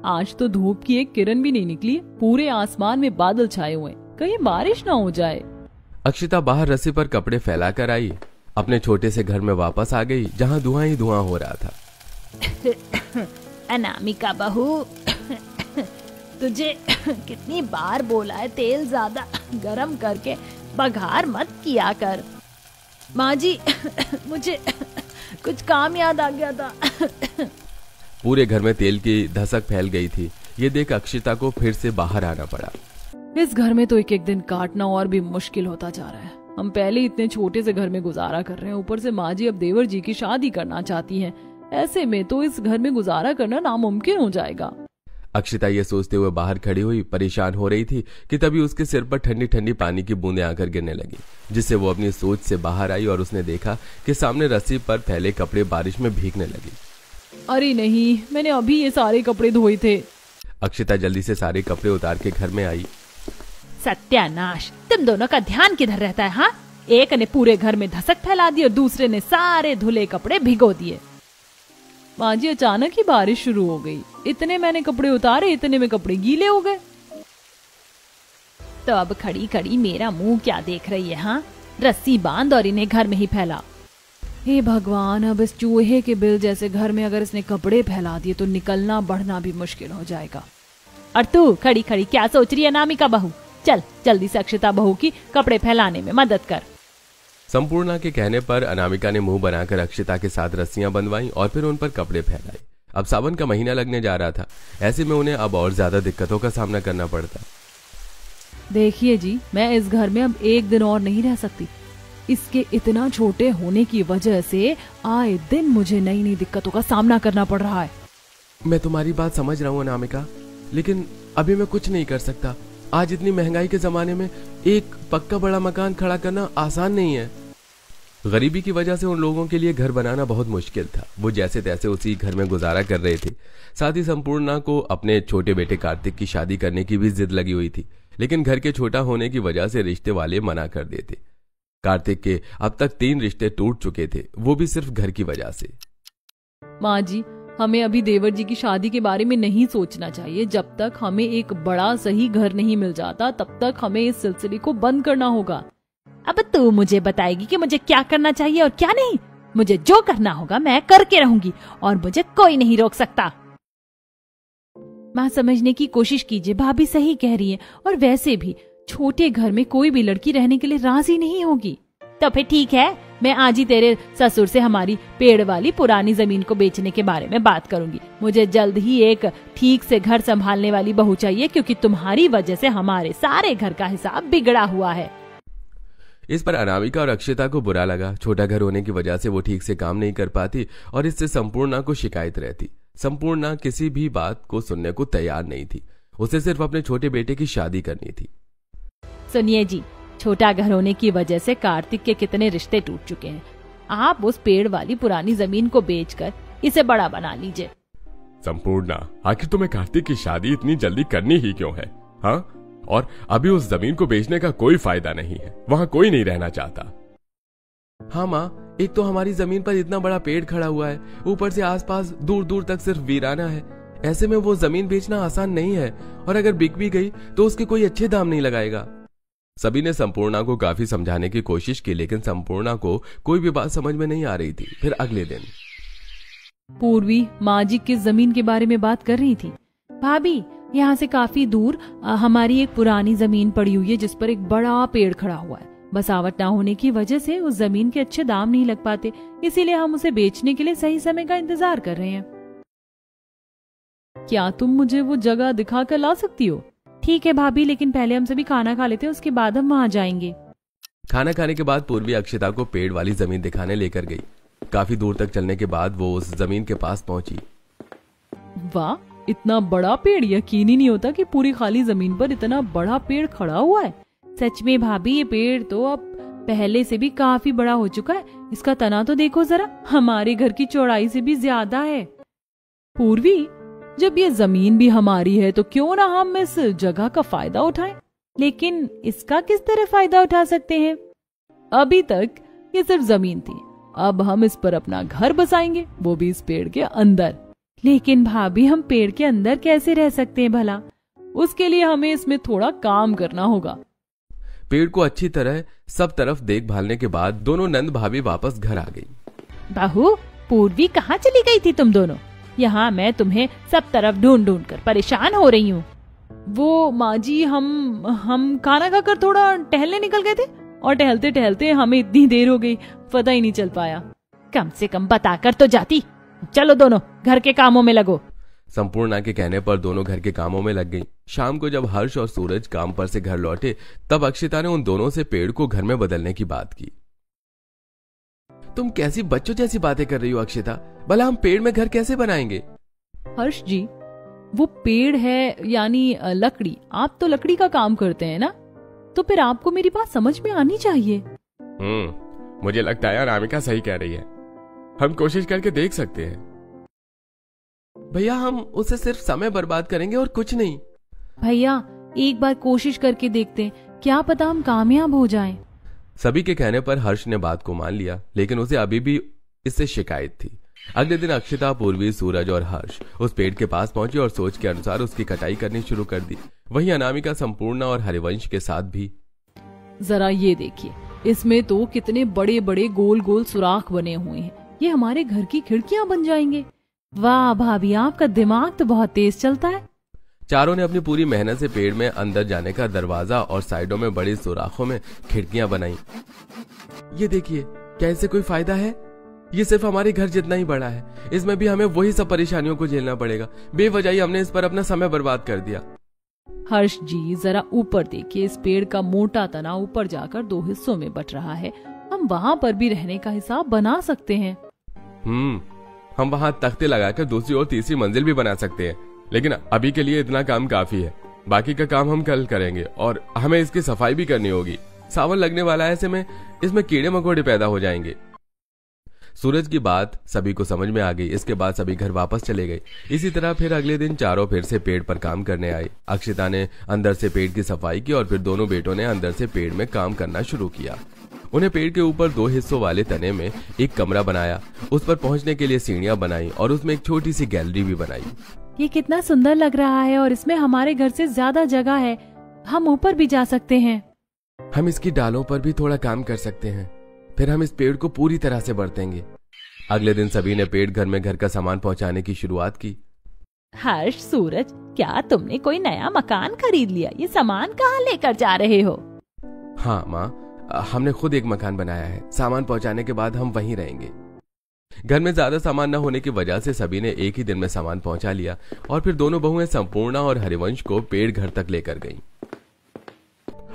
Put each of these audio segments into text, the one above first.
आज तो धूप की एक किरण भी नहीं निकली, पूरे आसमान में बादल छाए हुए, कहीं बारिश ना हो जाए। अक्षिता बाहर रस्सी पर कपड़े फैलाकर आई, अपने छोटे से घर में वापस आ गई जहाँ धुआं ही धुआं हो रहा था। अनामिका बहू, तुझे कितनी बार बोला है तेल ज्यादा गरम करके बघार मत किया कर। माँ जी, मुझे कुछ काम याद आ गया था। पूरे घर में तेल की धसक फैल गई थी। ये देख अक्षिता को फिर से बाहर आना पड़ा। इस घर में तो एक एक दिन काटना और भी मुश्किल होता जा रहा है। हम पहले इतने छोटे से घर में गुजारा कर रहे हैं, ऊपर से माँ जी अब देवर जी की शादी करना चाहती हैं। ऐसे में तो इस घर में गुजारा करना नामुमकिन हो जाएगा। अक्षिता ये सोचते हुए बाहर खड़ी हुई परेशान हो रही थी कि तभी उसके सिर पर ठंडी ठंडी पानी की बूंदें आकर गिरने लगी, जिससे वो अपनी सोच से बाहर आई और उसने देखा कि सामने रस्सी पर फैले कपड़े बारिश में भीगने लगी। अरे नहीं, मैंने अभी ये सारे कपड़े धोए थे। अक्षिता जल्दी से सारे कपड़े उतार के घर में आई। सत्यानाश, तुम दोनों का ध्यान किधर रहता है? हाँ, एक ने पूरे घर में धसक फैला दी और दूसरे ने सारे धुले कपड़े भिगो दिए। माँ जी, अचानक ही बारिश शुरू हो गई, इतने मैंने कपड़े उतारे, इतने में कपड़े गीले हो गए। तो अब खड़ी खड़ी मेरा मुंह क्या देख रही है? हाँ, रस्सी बांध और इन्हें घर में ही फैला। हे भगवान, अब इस चूहे के बिल जैसे घर में अगर इसने कपड़े फैला दिए तो निकलना बढ़ना भी मुश्किल हो जाएगा। और तू खड़ी खड़ी क्या सोच रही है अनामिका बहू? चल जल्दी से अक्षिता बहू की कपड़े फैलाने में मदद कर। संपूर्णा के कहने पर अनामिका ने मुंह बनाकर अक्षिता के साथ रस्सियां बंधवाई और फिर उन पर कपड़े फैलाए। अब सावन का महीना लगने जा रहा था, ऐसे में उन्हें अब और ज्यादा दिक्कतों का सामना करना पड़ता। देखिए जी, मैं इस घर में अब एक दिन और नहीं रह सकती। इसके इतना छोटे होने की वजह से आए दिन मुझे नई नई दिक्कतों का सामना करना पड़ रहा है। मैं तुम्हारी बात समझ रहा हूँ अनामिका, लेकिन अभी मैं कुछ नहीं कर सकता। आज इतनी महंगाई के जमाने में एक पक्का बड़ा मकान खड़ा करना आसान नहीं है। गरीबी की वजह से उन लोगों के लिए घर बनाना बहुत मुश्किल था। वो जैसे तैसे उसी घर में गुजारा कर रहे थे। साथ ही संपूर्णा को अपने छोटे बेटे कार्तिक की शादी करने की भी जिद लगी हुई थी, लेकिन घर के छोटा होने की वजह से रिश्ते वाले मना कर देते। कार्तिक के अब तक 3 रिश्ते टूट चुके थे, वो भी सिर्फ घर की वजह से। माँ जी, हमें अभी देवर जी की शादी के बारे में नहीं सोचना चाहिए। जब तक हमें एक बड़ा सही घर नहीं मिल जाता, तब तक हमें इस सिलसिले को बंद करना होगा। अब तू मुझे बताएगी कि मुझे क्या करना चाहिए और क्या नहीं? मुझे जो करना होगा मैं करके रहूंगी और मुझे कोई नहीं रोक सकता। माँ, समझने की कोशिश कीजिए, भाभी सही कह रही है। और वैसे भी छोटे घर में कोई भी लड़की रहने के लिए राजी नहीं होगी। तो फिर ठीक है, मैं आज ही तेरे ससुर से हमारी पेड़ वाली पुरानी जमीन को बेचने के बारे में बात करूंगी। मुझे जल्द ही एक ठीक से घर संभालने वाली बहू चाहिए, क्योंकि तुम्हारी वजह से हमारे सारे घर का हिसाब बिगड़ा हुआ है। इस पर अनामिका और अक्षिता को बुरा लगा। छोटा घर होने की वजह से वो ठीक से काम नहीं कर पाती और इससे संपूर्णा को शिकायत रहती। संपूर्णा किसी भी बात को सुनने को तैयार नहीं थी। उसे सिर्फ अपने छोटे बेटे की शादी करनी थी। सुनिए जी, छोटा घर होने की वजह से कार्तिक के कितने रिश्ते टूट चुके हैं। आप उस पेड़ वाली पुरानी जमीन को बेचकर इसे बड़ा बना लीजिए। संपूर्णा, आखिर तुम्हें कार्तिक की शादी इतनी जल्दी करनी ही क्यों है? हाँ, और अभी उस जमीन को बेचने का कोई फायदा नहीं है, वहाँ कोई नहीं रहना चाहता। हाँ माँ, एक तो हमारी जमीन पर इतना बड़ा पेड़ खड़ा हुआ है, ऊपर से आसपास दूर दूर तक सिर्फ वीराना है। ऐसे में वो जमीन बेचना आसान नहीं है, और अगर बिक भी गई तो उसके कोई अच्छे दाम नहीं लगाएगा। सभी ने संपूर्णा को काफी समझाने की कोशिश की, लेकिन संपूर्णा को कोई भी बात समझ में नहीं आ रही थी। फिर अगले दिन पूर्वी माँ जी किस जमीन के बारे में बात कर रही थी? भाभी, यहाँ से काफी दूर हमारी एक पुरानी जमीन पड़ी हुई है, जिस पर एक बड़ा पेड़ खड़ा हुआ है। बसावट ना होने की वजह से उस जमीन के अच्छे दाम नहीं लग पाते, इसीलिए हम उसे बेचने के लिए सही समय का इंतजार कर रहे हैं। क्या तुम मुझे वो जगह दिखा कर ला सकती हो? ठीक है भाभी, लेकिन पहले हम सभी खाना खा लेते हैं, उसके बाद हम वहाँ जाएंगे। खाना खाने के बाद पूर्वी अक्षिता को पेड़ वाली जमीन दिखाने लेकर गई। काफी दूर तक चलने के बाद वो उस जमीन के पास पहुंची। वाह, इतना बड़ा पेड़! यकीन ही नहीं होता कि पूरी खाली जमीन पर इतना बड़ा पेड़ खड़ा हुआ है। सच में भाभी, ये पेड़ तो अब पहले से भी काफी बड़ा हो चुका है। इसका तना तो देखो जरा, हमारे घर की चौड़ाई से भी ज्यादा है। पूर्वी, जब ये जमीन भी हमारी है तो क्यों ना हम इस जगह का फायदा उठाएं? लेकिन इसका किस तरह फायदा उठा सकते हैं? अभी तक ये सिर्फ जमीन थी, अब हम इस पर अपना घर बसाएंगे, वो भी इस पेड़ के अंदर। लेकिन भाभी हम पेड़ के अंदर कैसे रह सकते हैं भला? उसके लिए हमें इसमें थोड़ा काम करना होगा। पेड़ को अच्छी तरह सब तरफ देखभालने के बाद दोनों नंद भाभी वापस घर आ गई। बहू, पूर्वी कहाँ चली गई थी तुम दोनों? यहाँ मैं तुम्हें सब तरफ ढूंढ ढूंढ कर परेशान हो रही हूँ। वो माँ जी, हम खाना खाकर थोड़ा टहलने निकल गए थे और टहलते टहलते हमें इतनी देर हो गई, पता ही नहीं चल पाया। कम से कम बताकर तो जाती। चलो दोनों घर के कामों में लगो। संपूर्णा के कहने पर दोनों घर के कामों में लग गईं। शाम को जब हर्ष और सूरज काम पर से घर लौटे तब अक्षिता ने उन दोनों से पेड़ को घर में बदलने की बात की। तुम कैसी बच्चों जैसी बातें कर रही हो अक्षिता? भला हम पेड़ में घर कैसे बनाएंगे? हर्ष जी, वो पेड़ है यानी लकड़ी। आप तो लकड़ी का काम करते हैं ना, तो फिर आपको मेरी बात समझ में आनी चाहिए। मुझे लगता है अनामिका सही कह रही है। हम कोशिश करके देख सकते हैं। भैया, हम उससे सिर्फ समय बर्बाद करेंगे और कुछ नहीं। भैया, एक बार कोशिश करके देखते हैं, क्या पता हम कामयाब हो जाएं। सभी के कहने पर हर्ष ने बात को मान लिया, लेकिन उसे अभी भी इससे शिकायत थी। अगले दिन अक्षिता, पूर्वी, सूरज और हर्ष उस पेड़ के पास पहुंचे और सोच के अनुसार उसकी कटाई करनी शुरू कर दी। वहीं अनामिका, संपूर्णा और हरिवंश के साथ भी। जरा ये देखिए, इसमें तो कितने बड़े बड़े गोल गोल सुराख बने हुए हैं। ये हमारे घर की खिड़कियां बन जाएंगे। वाह भाभी, आपका दिमाग तो बहुत तेज चलता है। चारों ने अपनी पूरी मेहनत से पेड़ में अंदर जाने का दरवाजा और साइडों में बड़े सुराखों में खिड़कियां बनाई। ये देखिए, क्या इससे कोई फायदा है? ये सिर्फ हमारे घर जितना ही बड़ा है। इसमें भी हमें वही सब परेशानियों को झेलना पड़ेगा। बेवजह ही हमने इस पर अपना समय बर्बाद कर दिया। हर्ष जी, जरा ऊपर देखिए। इस पेड़ का मोटा तना ऊपर जाकर 2 हिस्सों में बट रहा है। हम वहाँ पर भी रहने का हिसाब बना सकते हैं। हम वहाँ तख्ते लगाकर दूसरी और तीसरी मंजिल भी बना सकते हैं, लेकिन अभी के लिए इतना काम काफी है। बाकी का काम हम कल करेंगे और हमें इसकी सफाई भी करनी होगी। सावन लगने वाला है, ऐसे में इसमें कीड़े मकोड़े पैदा हो जाएंगे। सूरज की बात सभी को समझ में आ गई। इसके बाद सभी घर वापस चले गए। इसी तरह फिर अगले दिन चारों फिर से पेड़ पर काम करने आए। अक्षिता ने अंदर से पेड़ की सफाई की और फिर दोनों बेटों ने अंदर से पेड़ में काम करना शुरू किया। उन्हें पेड़ के ऊपर 2 हिस्सों वाले तने में एक कमरा बनाया। उस पर पहुंचने के लिए सीढ़ियां बनाई और उसमें एक छोटी सी गैलरी भी बनाई। ये कितना सुंदर लग रहा है और इसमें हमारे घर से ज्यादा जगह है। हम ऊपर भी जा सकते हैं। हम इसकी डालों पर भी थोड़ा काम कर सकते हैं, फिर हम इस पेड़ को पूरी तरह से बरतेंगे। अगले दिन सभी ने पेड़ घर में घर का सामान पहुंचाने की शुरुआत की। हर्ष, सूरज, क्या तुमने कोई नया मकान खरीद लिया? ये सामान कहाँ लेकर जा रहे हो? हाँ माँ, हमने खुद एक मकान बनाया है। सामान पहुंचाने के बाद हम वहीं रहेंगे। घर में ज्यादा सामान न होने की वजह से सभी ने एक ही दिन में सामान पहुंचा लिया और फिर दोनों बहुएं संपूर्णा और हरिवंश को पेड़ घर तक लेकर गईं।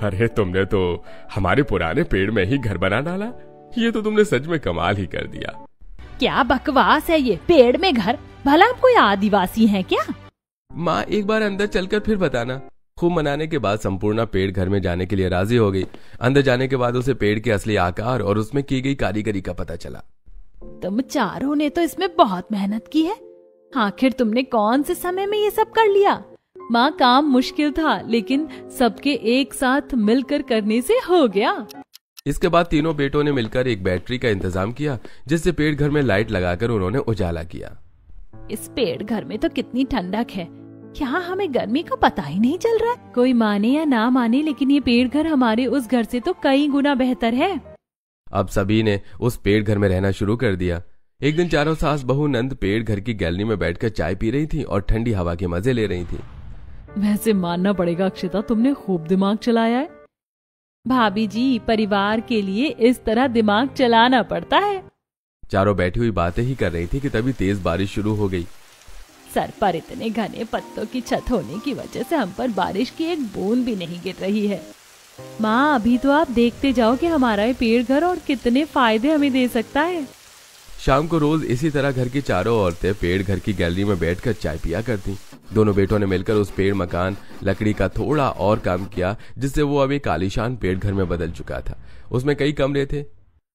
अरे, तुमने तो हमारे पुराने पेड़ में ही घर बना डाला। ये तो तुमने सच में कमाल ही कर दिया। क्या बकवास है ये, पेड़ में घर? भला आप कोई आदिवासी हैं क्या? माँ, एक बार अंदर चलकर फिर बताना। खूब मनाने के बाद संपूर्णा पेड़ घर में जाने के लिए राजी हो गई। अंदर जाने के बाद उसे पेड़ के असली आकार और उसमें की गई कारीगरी का पता चला। तुम चारों ने तो इसमें बहुत मेहनत की है। आखिर तुमने कौन से समय में ये सब कर लिया? माँ, काम मुश्किल था, लेकिन सबके एक साथ मिलकर करने से हो गया। इसके बाद तीनों बेटों ने मिलकर एक बैटरी का इंतजाम किया, जिससे पेड़ घर में लाइट लगाकर उन्होंने उजाला किया। इस पेड़ घर में तो कितनी ठंडक है, क्या हमें गर्मी का पता ही नहीं चल रहा है? कोई माने या ना माने, लेकिन ये पेड़ घर हमारे उस घर से तो कई गुना बेहतर है। अब सभी ने उस पेड़ घर में रहना शुरू कर दिया। एक दिन चारों सास बहू नंद पेड़ घर की गैलरी में बैठकर चाय पी रही थी और ठंडी हवा के मजे ले रही थी। वैसे मानना पड़ेगा अक्षिता, तुमने खूब दिमाग चलाया है। भाभी जी, परिवार के लिए इस तरह दिमाग चलाना पड़ता है। चारों बैठी हुई बातें ही कर रही थी कि तभी तेज बारिश शुरू हो गई। सर पर इतने घने पत्तों की छत होने की वजह से हम पर बारिश की एक बूंद भी नहीं गिर रही है। माँ, अभी तो आप देखते जाओ कि हमारा ये पेड़ घर और कितने फायदे हमें दे सकता है। शाम को रोज इसी तरह घर की चारों औरतें पेड़ घर की गैलरी में बैठकर चाय पिया करती। दोनों बेटों ने मिलकर उस पेड़ मकान लकड़ी का थोड़ा और काम किया, जिससे वो अब एक आलीशान पेड़ घर में बदल चुका था। उसमें कई कमरे थे।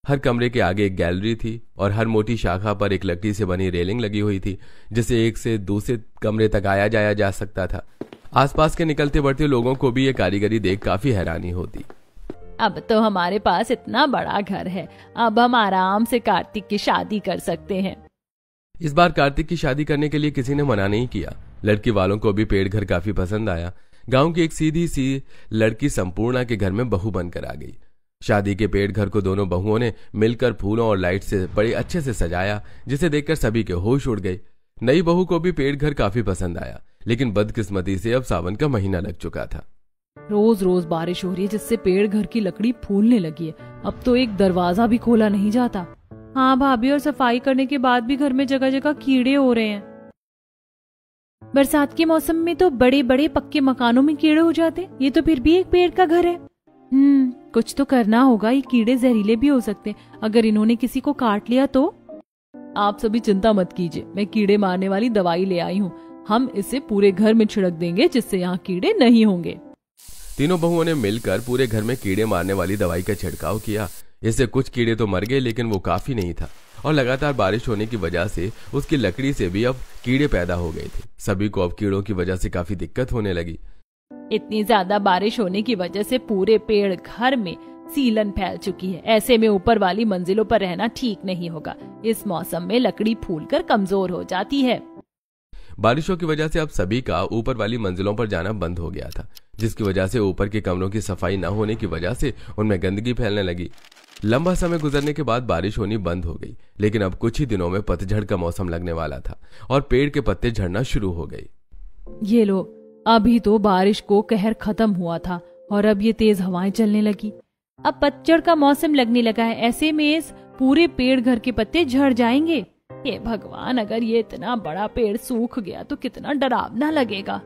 हर कमरे के आगे एक गैलरी थी और हर मोटी शाखा पर एक लकड़ी से बनी रेलिंग लगी हुई थी, जिससे एक से दूसरे कमरे तक आया जाया जा सकता था। आसपास के निकलते बढ़ते लोगों को भी ये कारीगरी देख काफी हैरानी होती। अब तो हमारे पास इतना बड़ा घर है, अब हम आराम से कार्तिक की शादी कर सकते हैं। इस बार कार्तिक की शादी करने के लिए किसी ने मना नहीं किया। लड़की वालों को भी पेड़ घर काफी पसंद आया। गांव की एक सीधी सी लड़की संपूर्णा के घर में बहू बनकर आ गई। शादी के पेड़ घर को दोनों बहुओं ने मिलकर फूलों और लाइट से बड़े अच्छे से सजाया, जिसे देखकर सभी के होश उड़ गए। नई बहू को भी पेड़ घर काफी पसंद आया, लेकिन बदकिस्मती से अब सावन का महीना लग चुका था। रोज रोज बारिश हो रही है, जिससे पेड़ घर की लकड़ी फूलने लगी है। अब तो एक दरवाजा भी खोला नहीं जाता। हाँ भाभी, और सफाई करने के बाद भी घर में जगह जगह कीड़े हो रहे हैं। बरसात के मौसम में तो बड़े बड़े पक्के मकानों में कीड़े हो जाते, ये तो फिर भी एक पेड़ का घर है। कुछ तो करना होगा। ये कीड़े जहरीले भी हो सकते हैं, अगर इन्होंने किसी को काट लिया तो। आप सभी चिंता मत कीजिए, मैं कीड़े मारने वाली दवाई ले आई हूँ। हम इसे पूरे घर में छिड़क देंगे, जिससे यहाँ कीड़े नहीं होंगे। तीनों बहुओं ने मिलकर पूरे घर में कीड़े मारने वाली दवाई का छिड़काव किया। इससे कुछ कीड़े तो मर गए, लेकिन वो काफी नहीं था, और लगातार बारिश होने की वजह से उसकी लकड़ी से भी अब कीड़े पैदा हो गए थे। सभी को अब कीड़ों की वजह से काफी दिक्कत होने लगी। इतनी ज्यादा बारिश होने की वजह से पूरे पेड़ घर में सीलन फैल चुकी है। ऐसे में ऊपर वाली मंजिलों पर रहना ठीक नहीं होगा। इस मौसम में लकड़ी फूलकर कमजोर हो जाती है। बारिशों की वजह से अब सभी का ऊपर वाली मंजिलों पर जाना बंद हो गया था, जिसकी वजह से ऊपर के कमरों की सफाई न होने की वजह से उनमें गंदगी फैलने लगी। लंबा समय गुजरने के बाद बारिश होनी बंद हो गई, लेकिन अब कुछ ही दिनों में पतझड़ का मौसम लगने वाला था और पेड़ के पत्ते झड़ना शुरू हो गए। ये लो, अभी तो बारिश को कहर खत्म हुआ था और अब ये तेज हवाएं चलने लगी। अब पतझड़ का मौसम लगने लगा है। ऐसे में इस पूरे पेड़ घर के पत्ते झड़ जाएंगे। हे भगवान, अगर ये इतना बड़ा पेड़ सूख गया तो कितना डरावना लगेगा।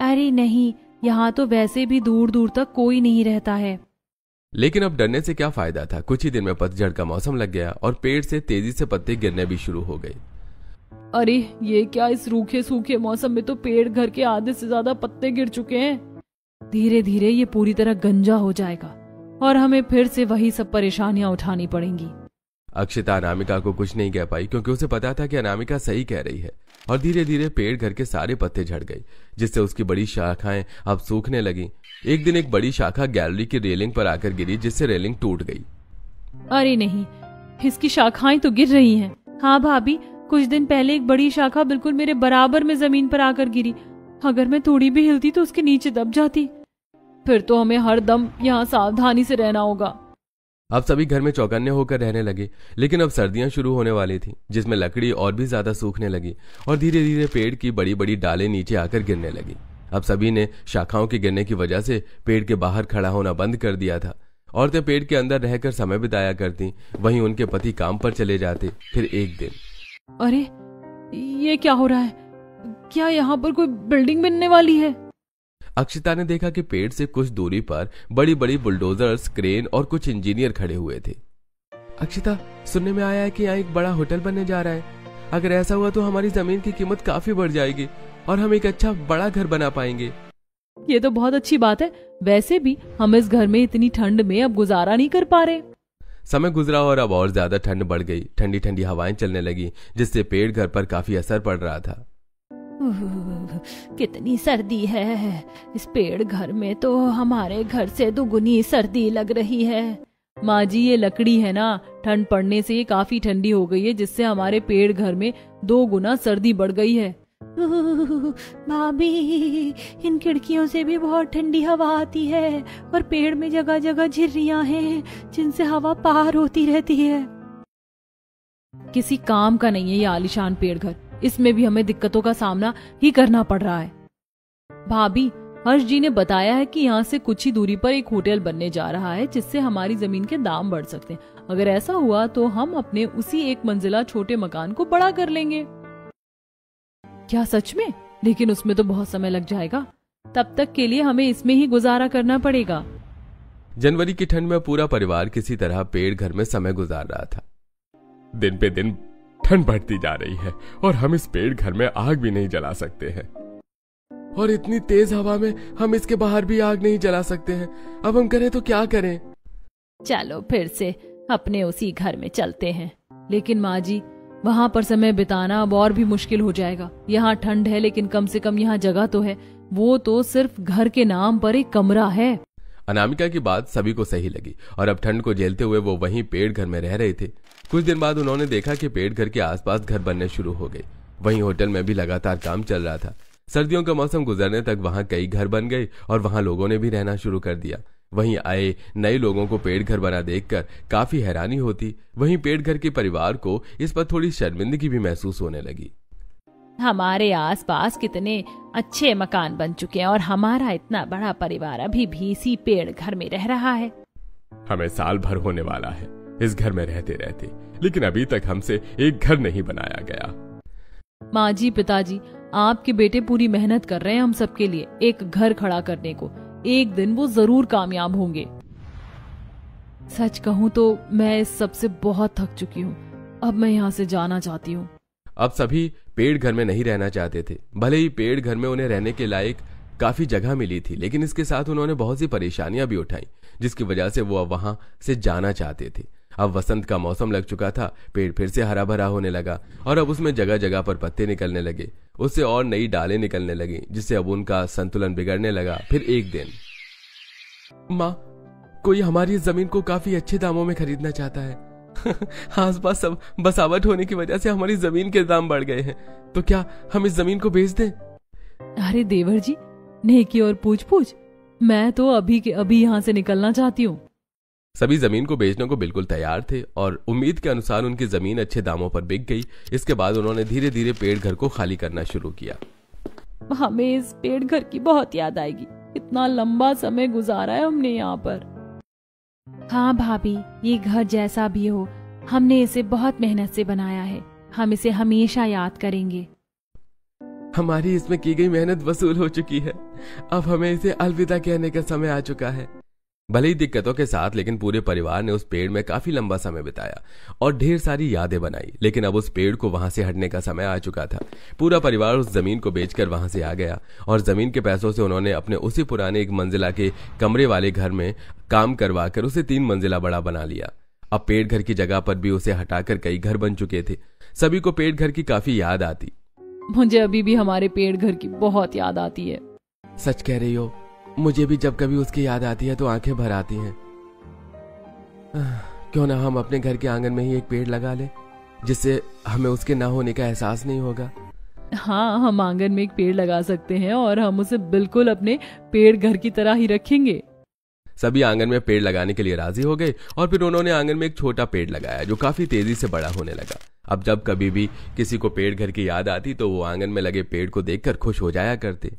अरे नहीं, यहाँ तो वैसे भी दूर दूर तक कोई नहीं रहता है। लेकिन अब डरने से क्या फायदा था। कुछ ही दिन में पतझड़ का मौसम लग गया और पेड़ से तेजी से पत्ते गिरने भी शुरू हो गए। अरे ये क्या, इस रूखे सूखे मौसम में तो पेड़ घर के आधे से ज्यादा पत्ते गिर चुके हैं। धीरे धीरे ये पूरी तरह गंजा हो जाएगा और हमें फिर से वही सब परेशानियां उठानी पड़ेंगी। अक्षिता अनामिका को कुछ नहीं कह पाई, क्योंकि उसे पता था कि अनामिका सही कह रही है। और धीरे धीरे पेड़ घर के सारे पत्ते झड़ गए, जिससे उसकी बड़ी शाखाएं अब सूखने लगी। एक दिन एक बड़ी शाखा गैलरी की रेलिंग पर आकर गिरी, जिससे रेलिंग टूट गई। अरे नहीं, इसकी शाखाएं तो गिर रही हैं। हाँ भाभी, कुछ दिन पहले एक बड़ी शाखा बिल्कुल मेरे बराबर में जमीन पर आकर गिरी। अगर मैं थोड़ी भी हिलती तो उसके नीचे दब जाती। फिर तो हमें हर दम यहाँ सावधानी से रहना होगा। अब सभी घर में चौकन्ने होकर रहने लगे, लेकिन अब सर्दियां शुरू होने वाली थी, जिसमें लकड़ी और भी ज्यादा सूखने लगी और धीरे धीरे पेड़ की बड़ी बड़ी डालें नीचे आकर गिरने लगी। अब सभी ने शाखाओं के गिरने की वजह से पेड़ के बाहर खड़ा होना बंद कर दिया था। औरतें पेड़ के अंदर रहकर समय बिताया करती, वहीं उनके पति काम पर चले जाते। फिर एक दिन, अरे ये क्या हो रहा है? क्या यहाँ पर कोई बिल्डिंग बनने वाली है? अक्षिता ने देखा कि पेड़ से कुछ दूरी पर बड़ी बड़ी बुलडोजर्स, क्रेन और कुछ इंजीनियर खड़े हुए थे। अक्षिता, सुनने में आया है कि यहाँ एक बड़ा होटल बनने जा रहा है। अगर ऐसा हुआ तो हमारी जमीन की कीमत काफी बढ़ जाएगी और हम एक अच्छा बड़ा घर बना पाएंगे। ये तो बहुत अच्छी बात है। वैसे भी हम इस घर में इतनी ठंड में अब गुजारा नहीं कर पा रहे। समय गुजरा और अब और ज्यादा ठंड बढ़ गई। ठंडी ठंडी हवाएं चलने लगी, जिससे पेड़ घर पर काफी असर पड़ रहा था। कितनी सर्दी है। इस पेड़ घर में तो हमारे घर से दुगुनी सर्दी लग रही है। माँ जी, ये लकड़ी है ना, ठंड पड़ने से ये काफी ठंडी हो गई है, जिससे हमारे पेड़ घर में 2 गुना सर्दी बढ़ गई है। भाभी, इन खिड़कियों से भी बहुत ठंडी हवा आती है और पेड़ में जगह जगह झिर्रियां हैं, जिनसे हवा पार होती रहती है। किसी काम का नहीं है ये आलीशान पेड़ घर। इसमें भी हमें दिक्कतों का सामना ही करना पड़ रहा है। भाभी, हर्ष जी ने बताया है कि यहाँ से कुछ ही दूरी पर एक होटल बनने जा रहा है, जिससे हमारी जमीन के दाम बढ़ सकते हैं। अगर ऐसा हुआ तो हम अपने उसी 1 मंजिला छोटे मकान को बड़ा कर लेंगे। क्या सच में? लेकिन उसमें तो बहुत समय लग जाएगा। तब तक के लिए हमें इसमें ही गुजारा करना पड़ेगा। जनवरी की ठंड में पूरा परिवार किसी तरह पेड़ घर में समय गुजार रहा था। दिन पे दिन ठंड बढ़ती जा रही है और हम इस पेड़ घर में आग भी नहीं जला सकते हैं, और इतनी तेज हवा में हम इसके बाहर भी आग नहीं जला सकते हैं। अब हम करें तो क्या करें? चलो फिर से अपने उसी घर में चलते हैं। लेकिन माँ जी, वहाँ पर समय बिताना अब और भी मुश्किल हो जाएगा। यहाँ ठंड है, लेकिन कम से कम यहाँ जगह तो है। वो तो सिर्फ घर के नाम पर एक कमरा है। अनामिका की बात सभी को सही लगी और अब ठंड को झेलते हुए वो वहीं पेड़ घर में रह रहे थे। कुछ दिन बाद उन्होंने देखा कि पेड़ घर के आसपास घर बनने शुरू हो गए। वहीं होटल में भी लगातार काम चल रहा था। सर्दियों का मौसम गुजरने तक वहां कई घर बन गए और वहां लोगों ने भी रहना शुरू कर दिया। वहीं आए नए लोगों को पेड़ घर बना देखकर काफी हैरानी होती। वहीं पेड़ घर के परिवार को इस पर थोड़ी शर्मिंदगी भी महसूस होने लगी। हमारे आसपास कितने अच्छे मकान बन चुके हैं और हमारा इतना बड़ा परिवार अभी भी इसी पेड़ घर में रह रहा है। हमें साल भर होने वाला है इस घर में रहते रहते, लेकिन अभी तक हमसे एक घर नहीं बनाया गया। माँ जी, पिताजी, आपके बेटे पूरी मेहनत कर रहे हैं हम सबके लिए एक घर खड़ा करने को। एक दिन वो जरूर कामयाब होंगे। सच कहूँ तो मैं इस सब से बहुत थक चुकी हूँ। अब मैं यहाँ से जाना चाहती हूँ। अब सभी पेड़ घर में नहीं रहना चाहते थे। भले ही पेड़ घर में उन्हें रहने के लायक काफी जगह मिली थी, लेकिन इसके साथ उन्होंने बहुत सी परेशानियां भी उठाई, जिसकी वजह से वो अब वहां से जाना चाहते थे। अब वसंत का मौसम लग चुका था। पेड़ फिर से हरा भरा होने लगा और अब उसमें जगह जगह पर पत्ते निकलने लगे। उससे और नई डालें निकलने लगी, जिससे अब उनका संतुलन बिगड़ने लगा। फिर एक दिन, माँ, कोई हमारी इस जमीन को काफी अच्छे दामों में खरीदना चाहता है। आसपास सब बसावट होने की वजह से हमारी जमीन के दाम बढ़ गए हैं, तो क्या हम इस जमीन को बेच दें? अरे देवर जी, नेकी और पूछ मैं तो अभी के अभी यहाँ से निकलना चाहती हूँ। सभी जमीन को बेचने को बिल्कुल तैयार थे और उम्मीद के अनुसार उनकी जमीन अच्छे दामों पर बिक गई। इसके बाद उन्होंने धीरे धीरे पेड़ घर को खाली करना शुरू किया। हमें इस पेड़ घर की बहुत याद आएगी। इतना लंबा समय गुजारा है हमने यहाँ पर। हाँ भाभी, ये घर जैसा भी हो, हमने इसे बहुत मेहनत से बनाया है। हम इसे हमेशा याद करेंगे। हमारी इसमें की गई मेहनत वसूल हो चुकी है। अब हमें इसे अलविदा कहने का समय आ चुका है। भले ही दिक्कतों के साथ, लेकिन पूरे परिवार ने उस पेड़ में काफी लंबा समय बिताया और ढेर सारी यादें बनाई। लेकिन अब उस पेड़ को वहां से हटने का समय आ चुका था। पूरा परिवार उस जमीन को बेचकर वहां से आ गया और जमीन के पैसों से उन्होंने अपने उसी पुराने 1 मंजिला के कमरे वाले घर में काम करवाकर उसे 3 मंजिला बड़ा बना लिया। अब पेड़ घर की जगह पर भी उसे हटाकर कई घर बन चुके थे। सभी को पेड़ घर की काफी याद आती। मुझे अभी भी हमारे पेड़ घर की बहुत याद आती है। सच कह रही हो, मुझे भी जब कभी उसकी याद आती है तो आंखें भर आती हैं। क्यों ना हम अपने घर के आंगन में ही एक पेड़ लगा लें, जिससे हमें उसके ना होने का एहसास नहीं होगा। हाँ, हम आंगन में एक पेड़ लगा सकते हैं और हम उसे बिल्कुल अपने पेड़ घर की तरह ही रखेंगे। सभी आंगन में पेड़ लगाने के लिए राजी हो गए और फिर उन्होंने आंगन में एक छोटा पेड़ लगाया जो काफी तेजी से बड़ा होने लगा। अब जब कभी भी किसी को पेड़ घर की याद आती तो वो आंगन में लगे पेड़ को देखकर खुश हो जाया करते।